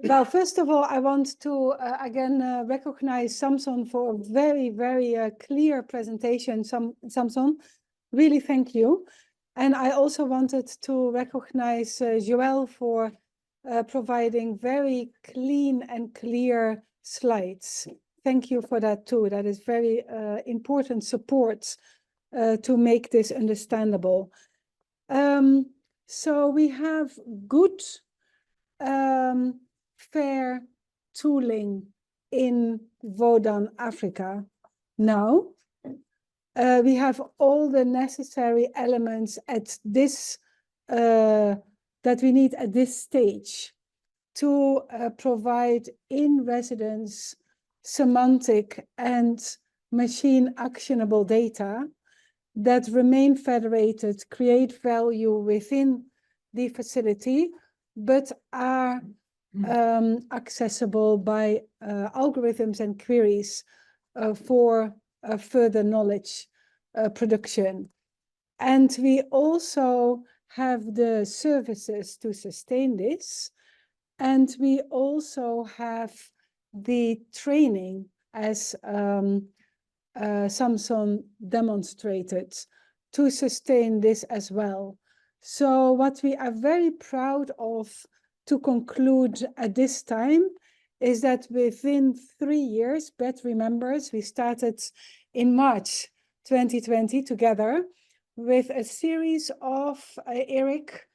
Well, first of all, I want to again recognize Samson for a very, very clear presentation. Samson, really thank you. And I also wanted to recognize Joël for providing very clean and clear slides. Thank you for that too. That is very important support to make this understandable. So we have good fair tooling in VODAN-Africa now. We have all the necessary elements at this that we need at this stage to provide in residence semantic and machine actionable data that remain federated, create value within the facility, but are accessible by algorithms and queries for further knowledge production. And we also have the services to sustain this. And we also have the training, as Samson demonstrated, to sustain this as well. So what we are very proud of to conclude at this time is that within 3 years, Beth remembers, we started in March 2020 together with a series of, Eric,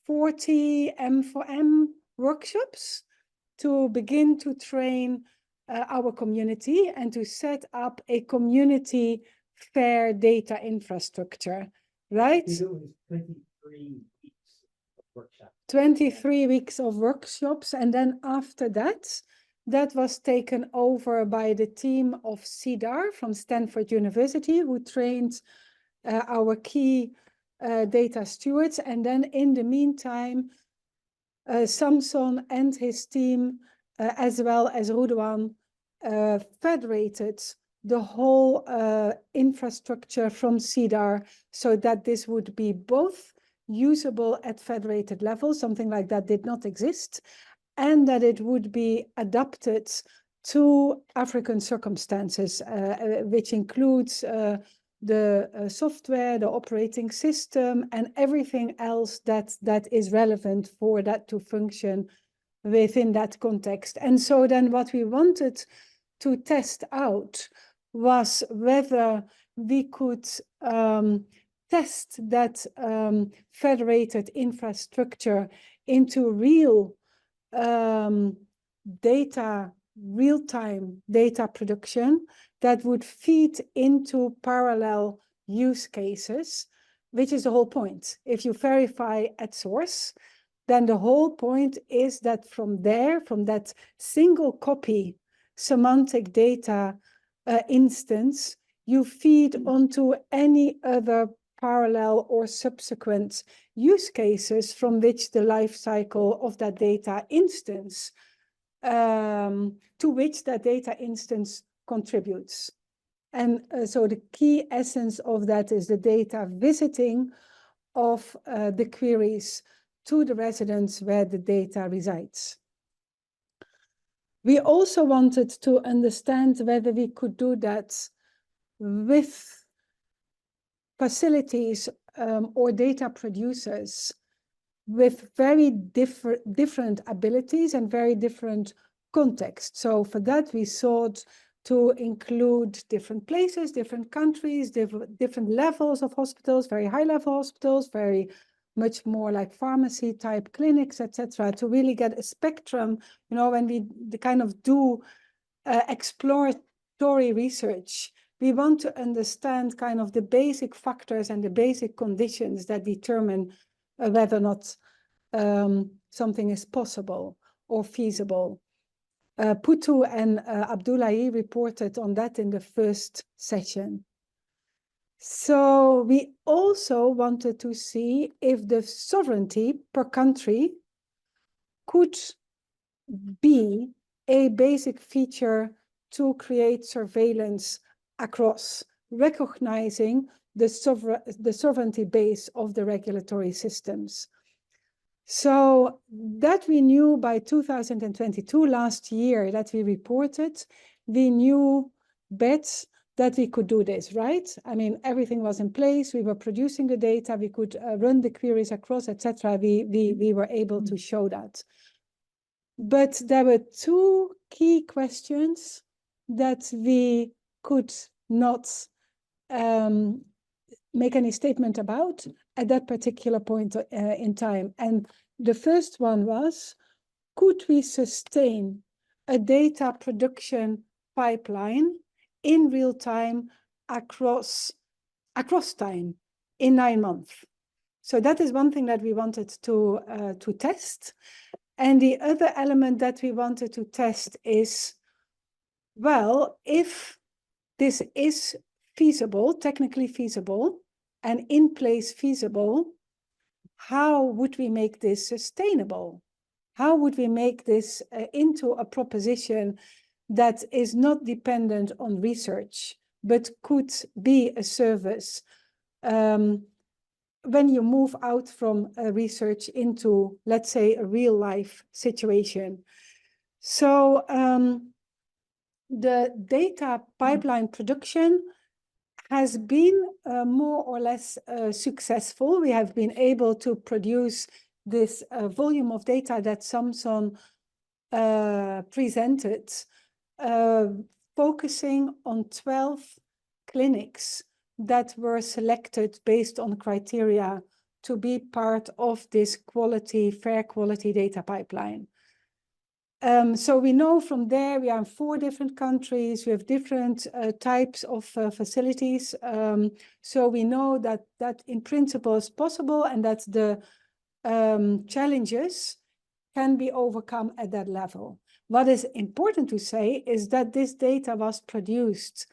40 M4M workshops to begin to train our community and to set up a community fair data infrastructure, right? 23 weeks of workshops. 23 weeks of workshops. And then after that, that was taken over by the team of CEDAR from Stanford University, who trained our key data stewards. And then in the meantime, Samson and his team, as well as Rudwan, federated the whole infrastructure from CEDAR so that this would be both usable at federated level, something like that did not exist, and that it would be adapted to African circumstances, which includes the software, the operating system, and everything else that is relevant for that to function within that context. And so then what we wanted to test out was whether we could test that federated infrastructure into real data, real-time data production that would feed into parallel use cases, which is the whole point. If you verify at source, then the whole point is that from there, from that single copy semantic data instance, you feed onto any other parallel or subsequent use cases from which the life cycle of that data instance, to which that data instance contributes. And so the key essence of that is the data visiting of the queries to the residents where the data resides. We also wanted to understand whether we could do that with facilities or data producers with very different abilities and very different contexts. So for that, we sought to include different places, different countries, different levels of hospitals, very high-level hospitals, very much more like pharmacy type clinics, etc., to really get a spectrum. You know, when we kind of do exploratory research, we want to understand kind of the basic factors and the basic conditions that determine whether or not something is possible or feasible. Putu and Abdullahi reported on that in the first session. So we also wanted to see if the sovereignty per country could be a basic feature to create surveillance across, recognizing the sovereignty base of the regulatory systems. So that we knew by 2022, last year that we reported, we knew bets that we could do this, right? I mean, everything was in place. We were producing the data. We could run the queries across, etc. We were able to show that. But there were two key questions that we could not make any statement about at that particular point in time. And the first one was, could we sustain a data production pipeline in real time across time in 9 months? So that is one thing that we wanted to test. And the other element that we wanted to test is, well, if this is feasible, technically feasible, and in place feasible, how would we make this sustainable? How would we make this into a proposition that is not dependent on research, but could be a service when you move out from research into, let's say, a real life situation? So the data pipeline production has been more or less successful. We have been able to produce this volume of data that Samson presented, focusing on 12 clinics that were selected based on criteria to be part of this fair quality data pipeline. So we know from there we are in 4 different countries. We have different types of facilities. So we know that in principle is possible, and that the challenges can be overcome at that level. What is important to say is that this data was produced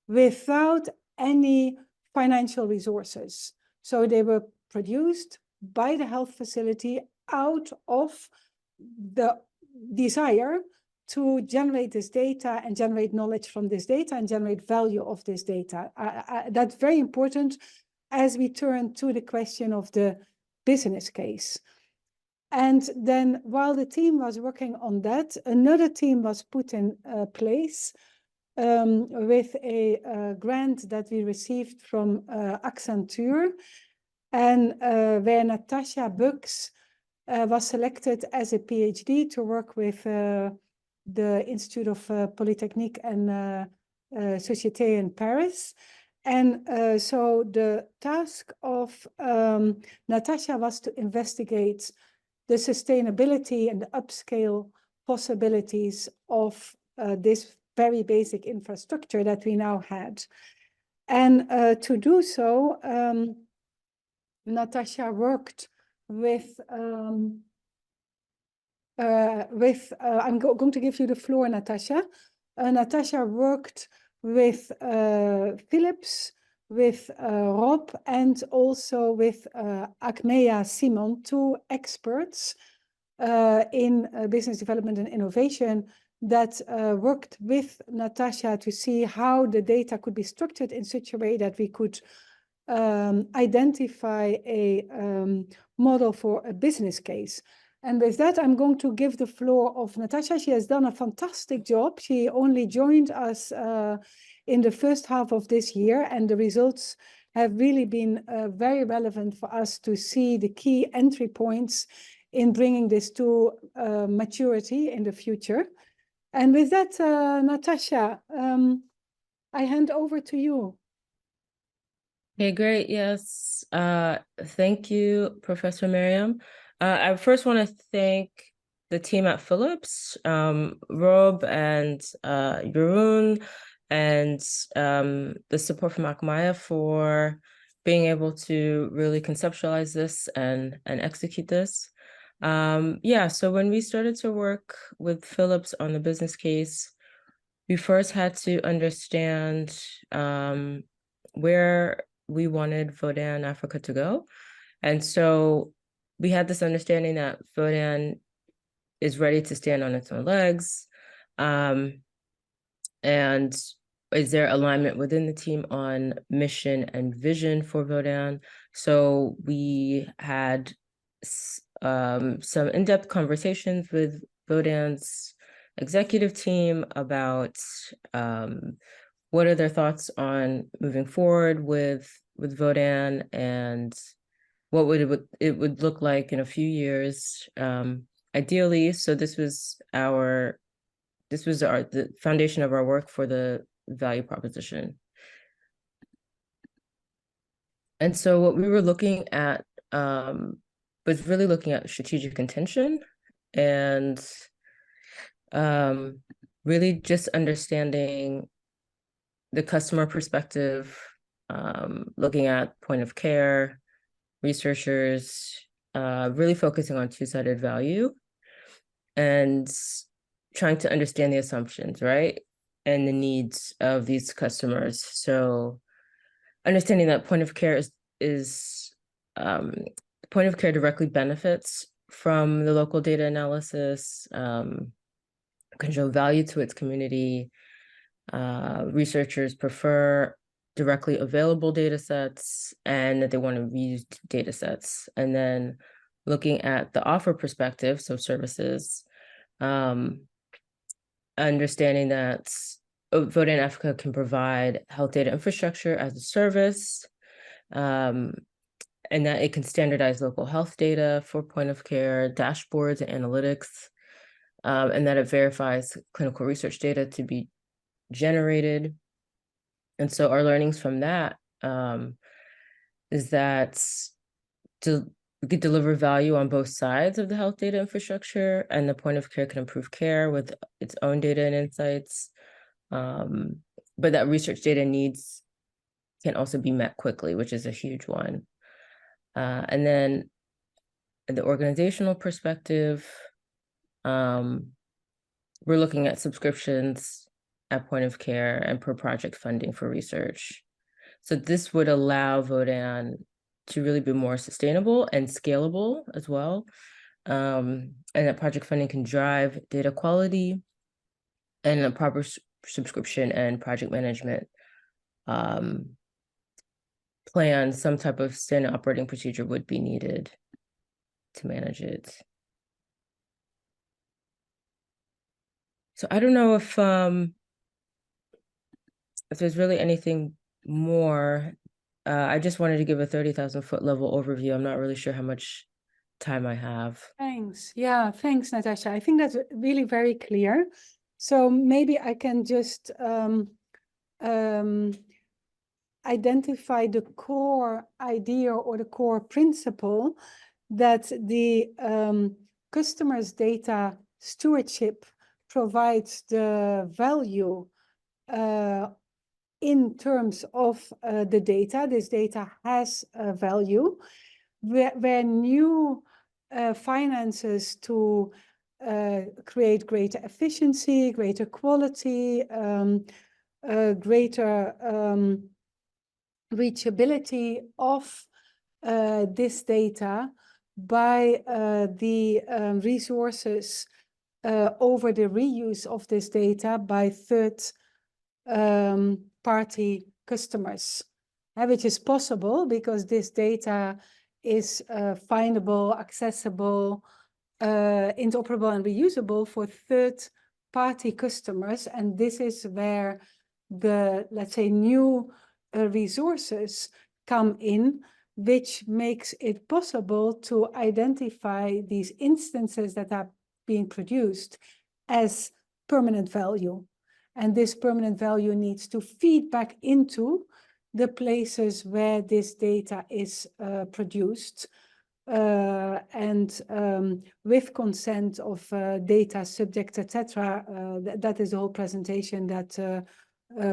without any financial resources. So they were produced by the health facility out of the desire to generate this data and generate knowledge from this data and generate value of this data. That's very important as we turn to the question of the business case. And then while the team was working on that, another team was put in place with a grant that we received from Accenture, and where Natasha Buksh was selected as a PhD to work with the Institute of Polytechnique and Société in Paris. And so the task of Natasha was to investigate the sustainability and the upscale possibilities of this very basic infrastructure that we now had. And to do so, Natasha worked with I'm going to give you the floor, Natasha. Natasha worked with Philips, with Rob, and also with Agmeya Simon, 2 experts in business development and innovation that worked with Natasha to see how the data could be structured in such a way that we could identify a model for a business case. And with that, I'm going to give the floor of Natasha. She has done a fantastic job. She only joined us in the first half of this year, and the results have really been very relevant for us to see the key entry points in bringing this to maturity in the future. And with that, Natasha, I hand over to you. Okay, great. Yes. Thank you, Professor Mirjam. I first want to thank the team at Philips, Rob and Jeroen, and the support from Agmeya for being able to really conceptualize this and execute this. Yeah, so when we started to work with Philips on the business case, we first had to understand where we wanted VODAN-Africa to go. And so we had this understanding that VODAN is ready to stand on its own legs. And is there alignment within the team on mission and vision for VODAN? So we had some in-depth conversations with VODAN's executive team about what are their thoughts on moving forward with VODAN and what it would look like in a few years, ideally. So this was the foundation of our work for the value proposition. And so what we were looking at was really looking at strategic intention and really just understanding the customer perspective, looking at point of care, researchers, really focusing on two-sided value and trying to understand the assumptions, right? And the needs of these customers. So understanding that point of care point of care directly benefits from the local data analysis, can show value to its community. Researchers prefer directly available data sets and that they want to reuse data sets. And then looking at the offer perspective, so services, understanding that VODAN-Africa can provide health data infrastructure as a service, and that it can standardize local health data for point of care, dashboards and analytics, and that it verifies clinical research data to be generated. And so our learnings from that is that we could deliver value on both sides of the health data infrastructure, and the point of care can improve care with its own data and insights. But that research data needs can also be met quickly, which is a huge one. And then the organizational perspective, we're looking at subscriptions at point of care and per project funding for research. So this would allow VODAN to really be more sustainable and scalable as well. And that project funding can drive data quality, and a proper subscription and project management plan, some type of standard operating procedure would be needed to manage it. So I don't know if there's really anything more. I just wanted to give a 30,000-foot level overview. I'm not really sure how much time I have. Thanks. Yeah, thanks, Natasha. I think that's really very clear. So maybe I can just identify the core idea or the core principle that the customer's data stewardship provides the value in terms of the data. This data has a value where new finances to create greater efficiency, greater quality, greater reachability of this data by the resources over the reuse of this data by third party customers, which is possible because this data is findable, accessible, interoperable and reusable for third party customers. And this is where the, let's say, new resources come in, which makes it possible to identify these instances that are being produced as permanent value. And this permanent value needs to feed back into the places where this data is produced, and with consent of data subject, etc. That is the whole presentation that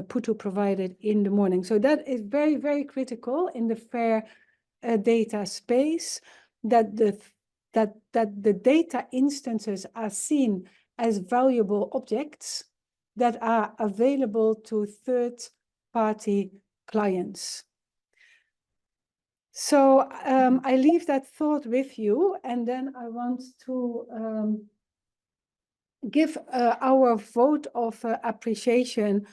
Putu provided in the morning. So that is very, very critical in the fair data space, that the data instances are seen as valuable objects that are available to third-party clients. So I leave that thought with you, and then I want to give our vote of appreciation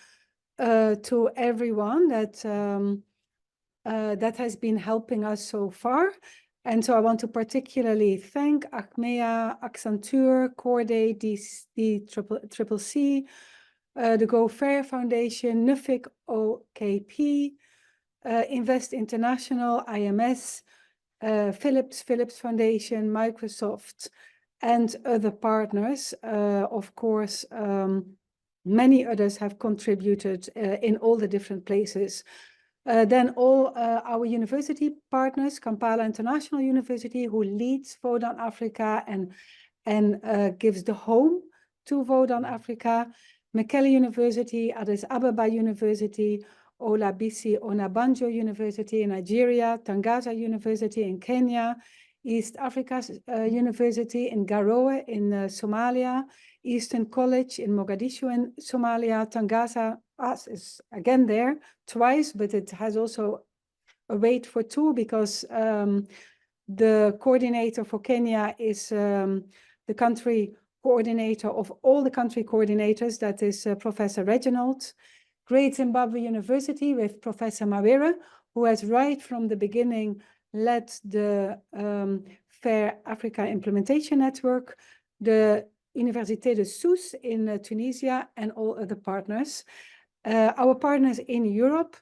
to everyone that that has been helping us so far. And so I want to particularly thank Achmea, Accenture, Corday, DCCC, the Go Fair Foundation, Nuffic OKP, Invest International, IMS, Philips Foundation, Microsoft, and other partners. Of course, many others have contributed in all the different places. Then all our university partners, Kampala International University, who leads VODAN-Africa and gives the home to VODAN-Africa, Mekelle University, Addis Ababa University, Olabisi Onabanjo University in Nigeria, Tangaza University in Kenya, East Africa University in Garowe in Somalia, Eastern College in Mogadishu in Somalia, Tangaza is again there twice, but it has also a weight for two because the coordinator for Kenya is the country coordinator of all the country coordinators, that is Professor Reginald. Great Zimbabwe University with Professor Mawere, who has right from the beginning led the Fair Africa Implementation Network, the Université de Sousse in Tunisia, and all other partners. Our partners in Europe,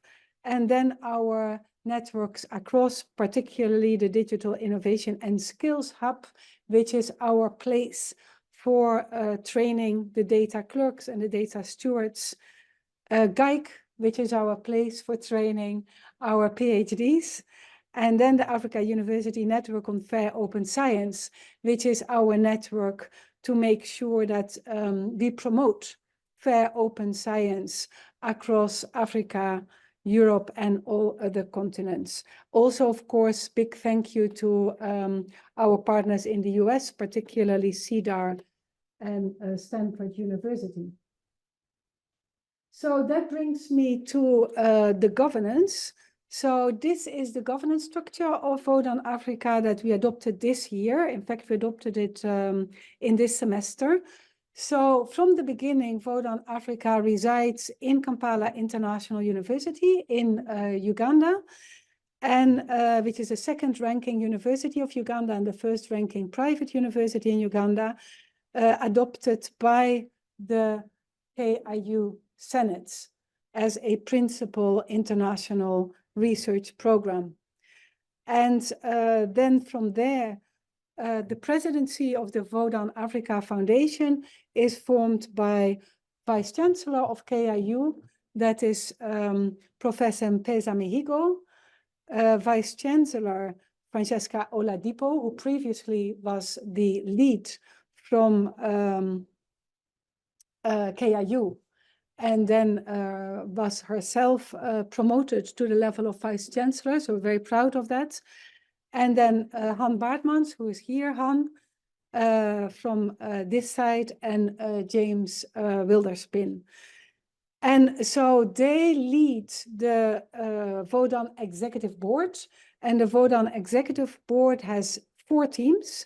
and then our networks across, particularly the Digital Innovation and Skills Hub, which is our place for training the data clerks and the data stewards. GAIC, which is our place for training our PhDs. And then the Africa University Network on Fair Open Science, which is our network to make sure that we promote fair open science across Africa, Europe, and all other continents. Also, of course, big thank you to our partners in the US, particularly CEDAR and Stanford University. So that brings me to the governance. So this is the governance structure of VODAN-Africa that we adopted this year. In fact, we adopted it in this semester. So from the beginning, VODAN-Africa resides in Kampala International University in Uganda, and which is the second ranking university of Uganda and the first ranking private university in Uganda, adopted by the KIU Senate as a principal international research program. And then from there, the presidency of the VODAN-Africa Foundation is formed by Vice Chancellor of KIU, that is Professor Mpeza Mihigo, Vice Chancellor Francesca Oladipo, who previously was the lead from KIU, and then was herself promoted to the level of Vice Chancellor, so we're very proud of that. And then Han Baartmans, who is here, Han, from this side, and James Wilderspin. And so they lead the VODAN Executive Board, and the VODAN Executive Board has 4 teams.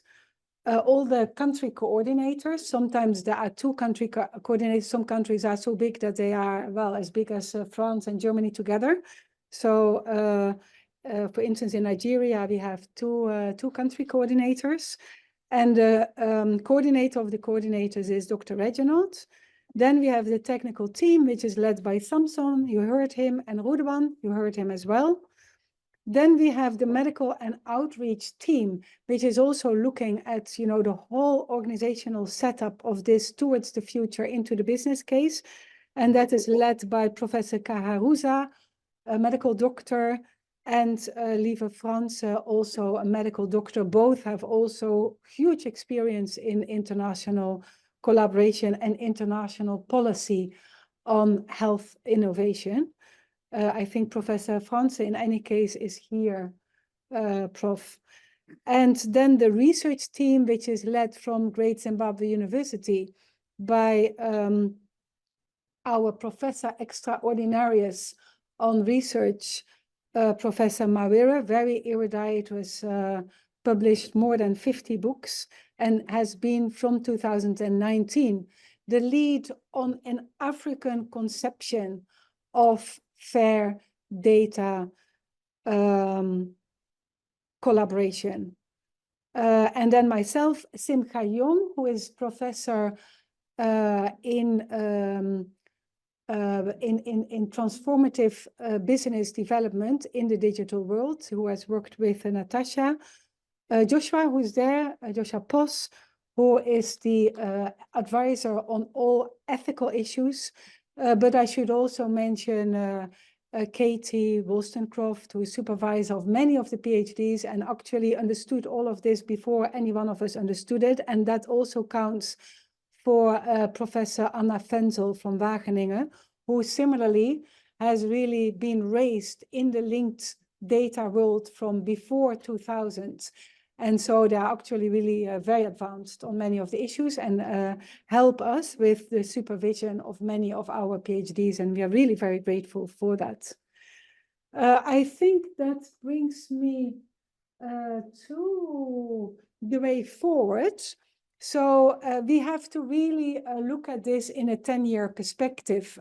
All the country coordinators, sometimes there are 2 country coordinators, some countries are so big that they are, well, as big as France and Germany together. So, for instance, in Nigeria, we have two country coordinators, and the coordinator of the coordinators is Dr. Reginald. Then we have the technical team, which is led by Samson, you heard him, and Rudewan, you heard him as well. Then we have the medical and outreach team, which is also looking at, you know, the whole organizational setup of this towards the future into the business case. And that is led by Professor Kaharuza, a medical doctor, and Lieve Frans, also a medical doctor. Both have also huge experience in international collaboration and international policy on health innovation. I think Professor Frans, in any case, is here, Prof. And then the research team, which is led from Great Zimbabwe University by our Professor Extraordinarius on research, Professor Mawere, very erudite, was published more than 50 books and has been from 2019 the lead on an African conception of fair data collaboration. And then myself, Simcha Yom, who is professor in transformative business development in the digital world, who has worked with Natasha. Joshua, who's there, Joshua Pos, who is the advisor on all ethical issues. But I should also mention Katie Wollstonecroft, who is supervisor of many of the PhDs and actually understood all of this before any one of us understood it. And that also counts for Professor Anna Fenzel from Wageningen, who similarly has really been raised in the linked data world from before 2000. And so they're actually really very advanced on many of the issues and help us with the supervision of many of our PhDs. And we are really very grateful for that. I think that brings me to the way forward. So we have to really look at this in a 10-year perspective.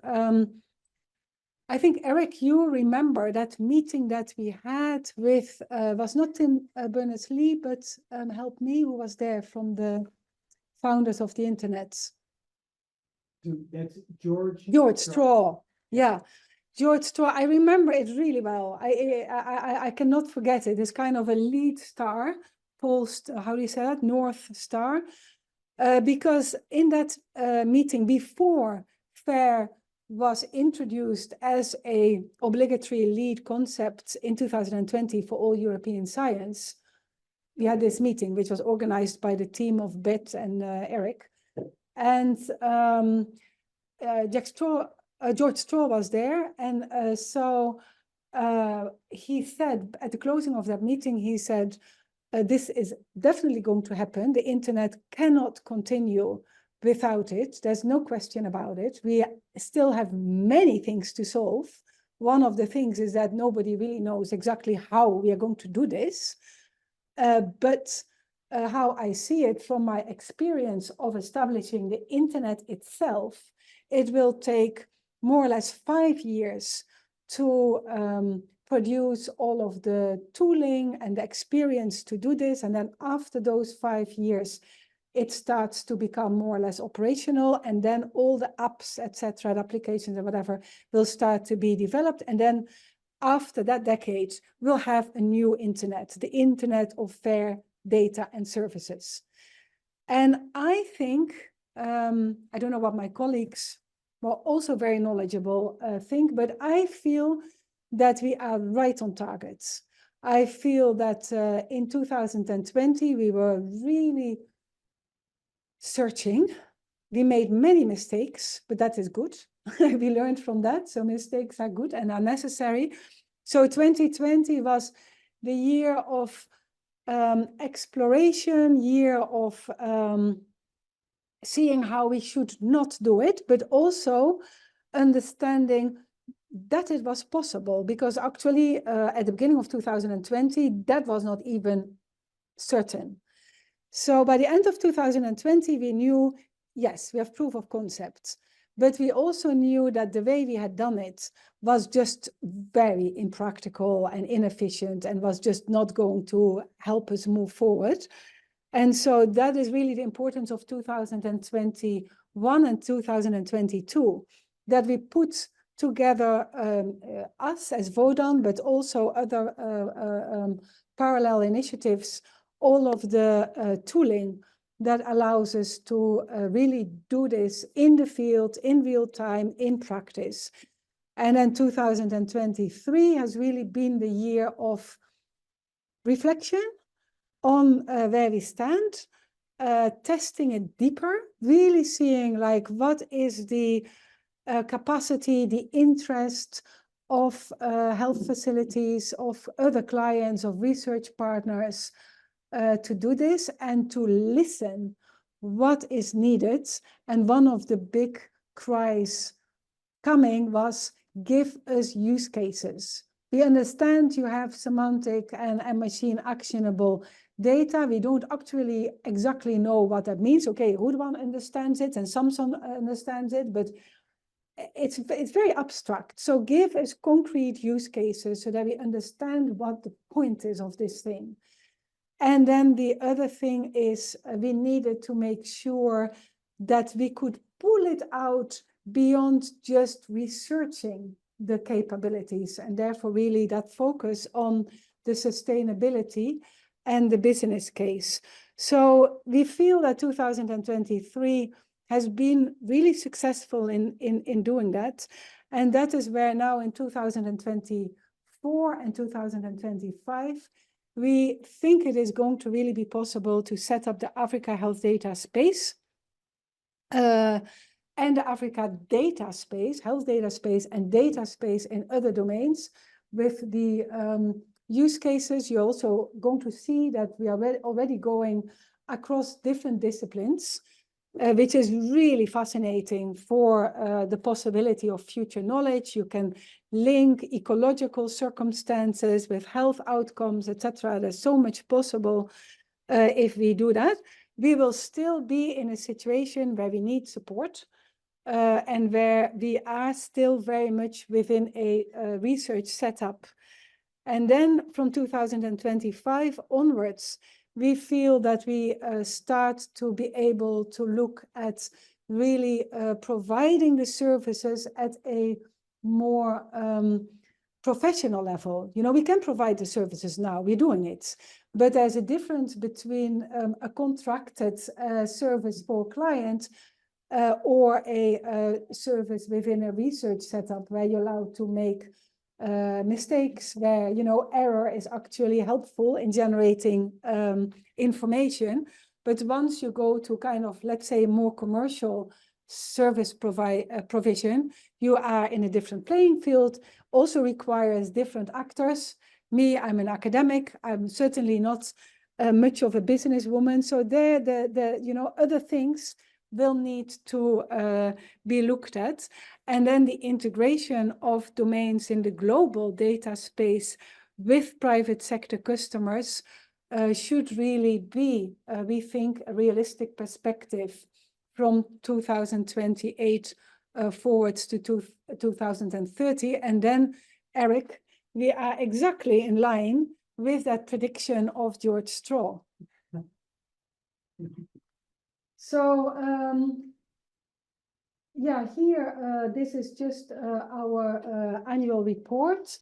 I think, Eric, you remember that meeting that we had with, was not Tim Berners-Lee, but help me, who was there from the founders of the internet? That's George. George Straw. Yeah, George Straw. I remember it really well. I cannot forget it. It's kind of a lead star, post, how do you say that? North Star. Because in that meeting before FAIR was introduced as a obligatory lead concept in 2020 for all European science, we had this meeting, which was organized by the team of Bet and Eric. And George Straw was there. And so he said, at the closing of that meeting, he said, this is definitely going to happen. The internet cannot continue without it. There's no question about it. We still have many things to solve. One of the things is that nobody really knows exactly how we are going to do this. But how I see it from my experience of establishing the internet itself, it will take more or less 5 years to produce all of the tooling and the experience to do this. And then after those 5 years, it starts to become more or less operational. And then all the apps, etc., the applications and whatever will start to be developed. And then after that decade, we'll have a new internet, the internet of fair data and services. And I think, I don't know what my colleagues, well, also very knowledgeable, think, but I feel that we are right on target. I feel that in 2020, we were really searching. We made many mistakes, but that is good. We learned from that. So mistakes are good and are necessary. So 2020 was the year of exploration, year of seeing how we should not do it, but also understanding that it was possible, because actually at the beginning of 2020, that was not even certain. So by the end of 2020, we knew, yes, we have proof of concepts, but we also knew that the way we had done it was just very impractical and inefficient and was just not going to help us move forward. And so that is really the importance of 2021 and 2022, that we put together us as VODAN, but also other parallel initiatives, all of the tooling that allows us to really do this in the field, in real time, in practice. And then 2023 has really been the year of reflection on where we stand, testing it deeper, really seeing like what is the capacity, the interest of health facilities, of other clients, of research partners to do this and to listen what is needed. And one of the big cries coming was, give us use cases. We understand you have semantic and machine actionable data. We don't actually exactly know what that means. Okay, Hoodwan understands it and Samson understands it, but it's very abstract. So give us concrete use cases so that we understand what the point is of this thing. And then the other thing is we needed to make sure that we could pull it out beyond just researching the capabilities, and therefore really that focus on the sustainability and the business case. So we feel that 2023 has been really successful in doing that. And that is where now in 2024 and 2025, we think it is going to really be possible to set up the Africa Health Data Space and the Africa Data Space, Health Data Space and Data Space in other domains with the use cases. You're also going to see that we are already going across different disciplines, which is really fascinating for the possibility of future knowledge. You can link ecological circumstances with health outcomes, etc. There's so much possible if we do that. We will still be in a situation where we need support and where we are still very much within a research setup. And then from 2025 onwards, we feel that we start to be able to look at really providing the services at a more professional level. You know, we can provide the services now, we're doing it, but there's a difference between a contracted service for a client or a service within a research setup where you're allowed to make mistakes, where, you know, error is actually helpful in generating information. But once you go to kind of, let's say, more commercial service provision, you are in a different playing field, also requires different actors. Me, I'm an academic. I'm certainly not much of a businesswoman. So there, you know, other things will need to be looked at. And then the integration of domains in the global data space with private sector customers should really be, we think, a realistic perspective from 2028 forwards to 2030. And then, Eric, we are exactly in line with that prediction of George Straw. So, yeah, here, this is just our annual report.